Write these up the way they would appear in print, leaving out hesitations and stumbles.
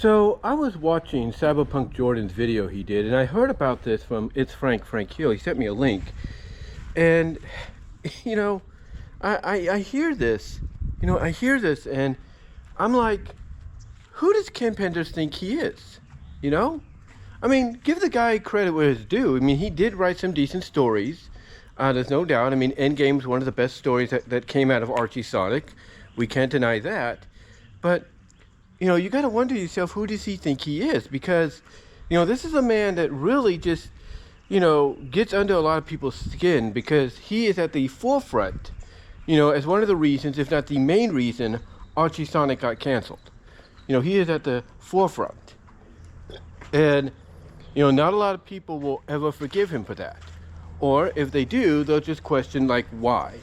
So I was watching Cyberpunk Jordan's video he did, and I heard about this from Frank Hill. He sent me a link, and you know, I hear this, and I'm like, who does Ken Penders think he is? You know, I mean, give the guy credit where it's due. I mean, he did write some decent stories. There's no doubt. I mean, Endgame's one of the best stories that came out of Archie Sonic. We can't deny that, but you got to wonder yourself, who does he think he is? Because, this is a man that really just, gets under a lot of people's skin because he is at the forefront, as one of the reasons, if not the main reason, Archie Sonic got canceled. He is at the forefront. And, not a lot of people will ever forgive him for that. Or if they do, they'll just question, like, why?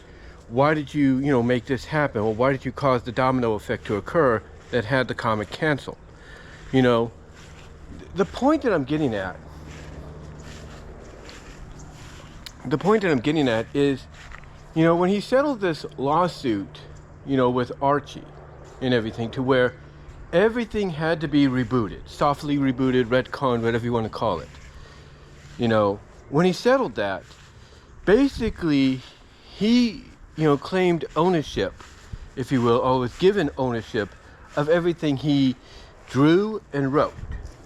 Why did you, make this happen? Or why did you cause the domino effect to occur that had the comic canceled? The point that I'm getting at is, when he settled this lawsuit, with Archie and everything, to where everything had to be rebooted, softly rebooted, retconned, whatever you want to call it. When he settled that, basically he, claimed ownership, if you will, or was given ownership of everything he drew and wrote,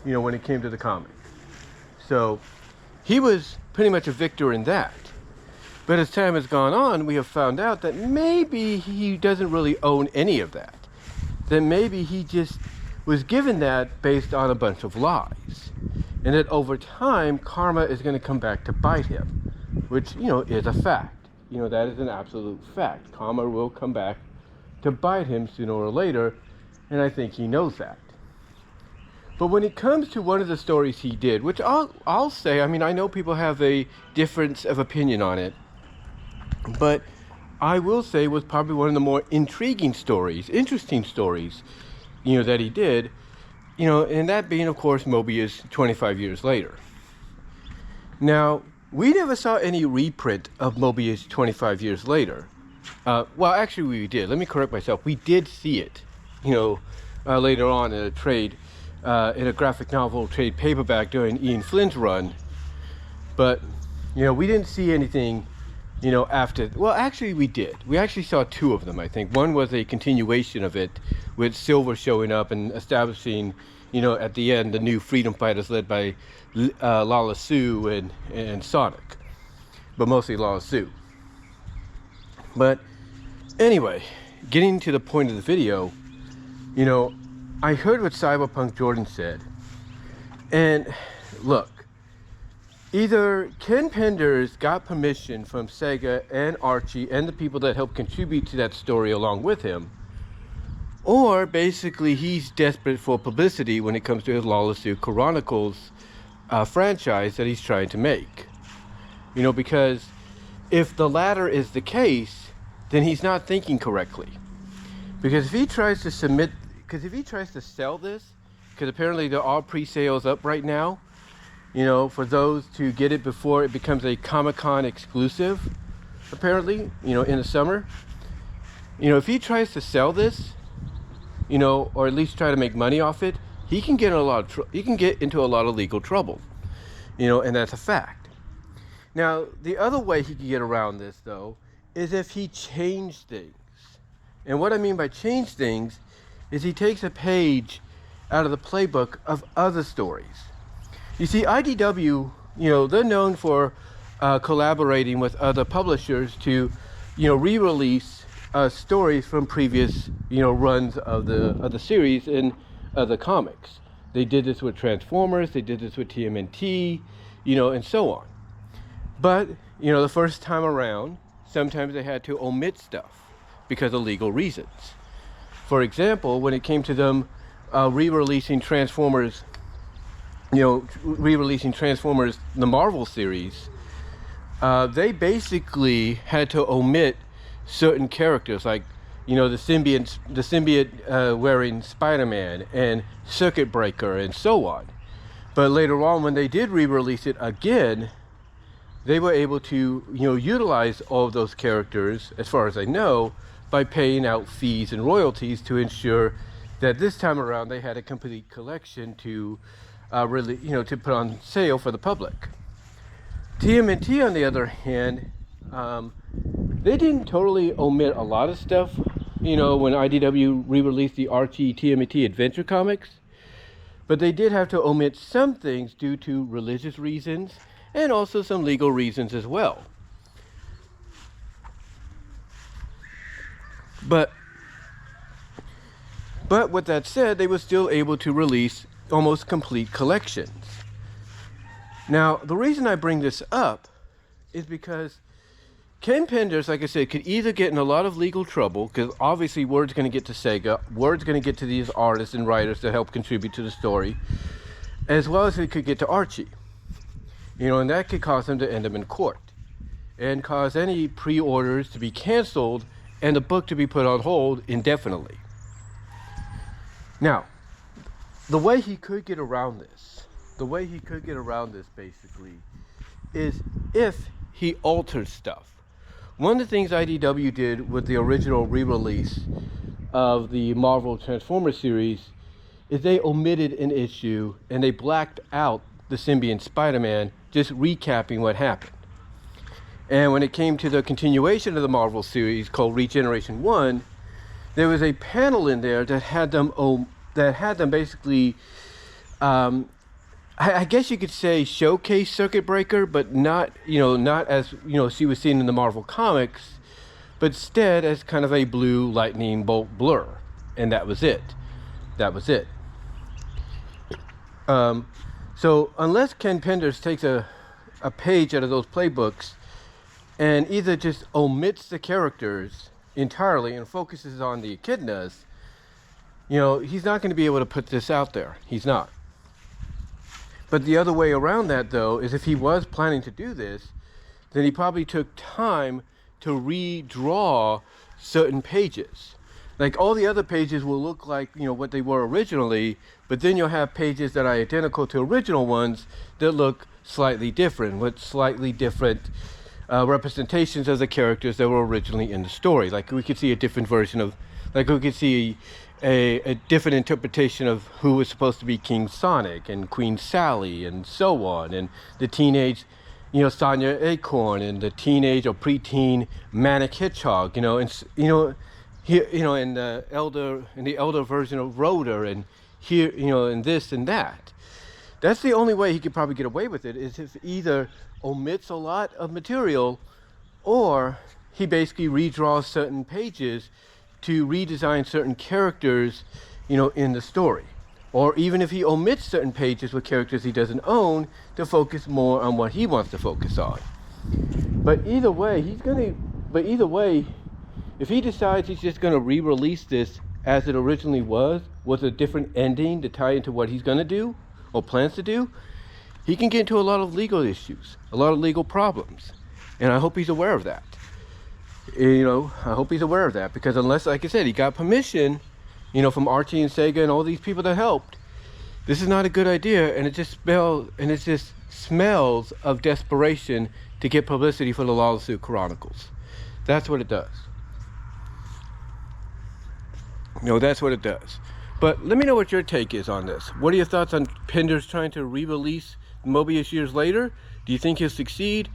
when it came to the comic. So he was pretty much a victor in that. But as time has gone on, we have found out that maybe he doesn't really own any of that. That maybe he just was given that based on a bunch of lies. And that over time, karma is going to come back to bite him, which, is a fact. That is an absolute fact. Karma will come back to bite him sooner or later. And I think he knows that. But when it comes to one of the stories he did, which I'll say, I mean, I know people have a difference of opinion on it, but I will say was probably one of the more intriguing stories, interesting stories, that he did, and that being, of course, Mobius 25 years later. Now, we never saw any reprint of Mobius 25 years later. Well, actually, we did. Let me correct myself. We did see it. Later on in a trade, in a graphic novel trade paperback during Ian Flynn's run. But, we didn't see anything, after. Well, actually, we did. We actually saw two of them, I think. One was a continuation of it with Silver showing up and establishing, at the end, the new freedom fighters led by Lara-Su and Sonic. But mostly Lara-Su. But anyway, getting to the point of the video, I heard what Cyberpunk Jordan said. And look, either Ken Penders got permission from Sega and Archie and the people that helped contribute to that story along with him, or basically he's desperate for publicity when it comes to his Lara-Su Chronicles franchise that he's trying to make. Because if the latter is the case, then he's not thinking correctly. Because if he tries to sell this, because apparently there are pre-sales up right now, for those to get it before it becomes a Comic-Con exclusive, apparently, in the summer. If he tries to sell this, or at least try to make money off it, he can get into a lot of legal trouble, and that's a fact. Now, the other way he could get around this, though, is if he changed things. And what I mean by change things is he takes a page out of the playbook of other stories. You see, IDW, they're known for collaborating with other publishers to, re-release stories from previous, runs of the series in other comics. They did this with Transformers, they did this with TMNT, and so on. But, the first time around, sometimes they had to omit stuff because of legal reasons. For example, when it came to them re-releasing Transformers, the Marvel series, they basically had to omit certain characters, like, the symbiote wearing Spider-Man and Circuit Breaker and so on. But later on, when they did re-release it again, they were able to, utilize all of those characters, as far as I know, by paying out fees and royalties to ensure that this time around they had a complete collection to really, to put on sale for the public. TMNT, on the other hand, they didn't totally omit a lot of stuff. When IDW re-released the Archie TMNT Adventure Comics, but they did have to omit some things due to religious reasons and also some legal reasons as well. But with that said, they were still able to release almost complete collections. Now, the reason I bring this up is because Ken Penders, like I said, could either get in a lot of legal trouble, because obviously word's going to get to Sega, word's going to get to these artists and writers that help contribute to the story, as well as it could get to Archie. And that could cause him to end up in court and cause any pre-orders to be canceled and the book to be put on hold indefinitely. Now, the way he could get around this, basically, is if he alters stuff. One of the things IDW did with the original re-release of the Marvel Transformers series is they omitted an issue and they blacked out the Symbiont Spider-Man, just recapping what happened. And when it came to the continuation of the Marvel series called Regeneration 1, there was a panel in there that had them basically, I guess you could say showcase Circuit Breaker, but not as she was seen in the Marvel comics, but instead as kind of a blue lightning bolt blur, and that was it. So unless Ken Penders takes a page out of those playbooks and either just omits the characters entirely and focuses on the echidnas, he's not going to be able to put this out there. He's not. But the other way around that, though, is if he was planning to do this, then he probably took time to redraw certain pages. Like, all the other pages will look like, what they were originally, but then you'll have pages that are identical to original ones that look slightly different, with slightly different representations of the characters that were originally in the story. Like, we could see a different version of, we could see a different interpretation of who was supposed to be King Sonic and Queen Sally and so on, and the teenage, Sonya Acorn, and the teenage or preteen Manic Hedgehog, here, in the elder version of Rotor, and here, and this and that. That's the only way he could probably get away with it, is if either omits a lot of material, or he basically redraws certain pages to redesign certain characters, in the story. Or even if he omits certain pages with characters he doesn't own to focus more on what he wants to focus on. But either way, if he decides he's just going to re-release this as it originally was, with a different ending to tie into what he's going to do or plans to do, he can get into a lot of legal issues, a lot of legal problems. And I hope he's aware of that. I hope he's aware of that, because unless, like I said, he got permission, from Archie and Sega and all these people that helped, this is not a good idea, and it just smells of desperation to get publicity for the Lara-Su Chronicles. That's what it does. That's what it does. But let me know what your take is on this. What are your thoughts on Penders trying to re-release Mobius years later? Do you think he'll succeed?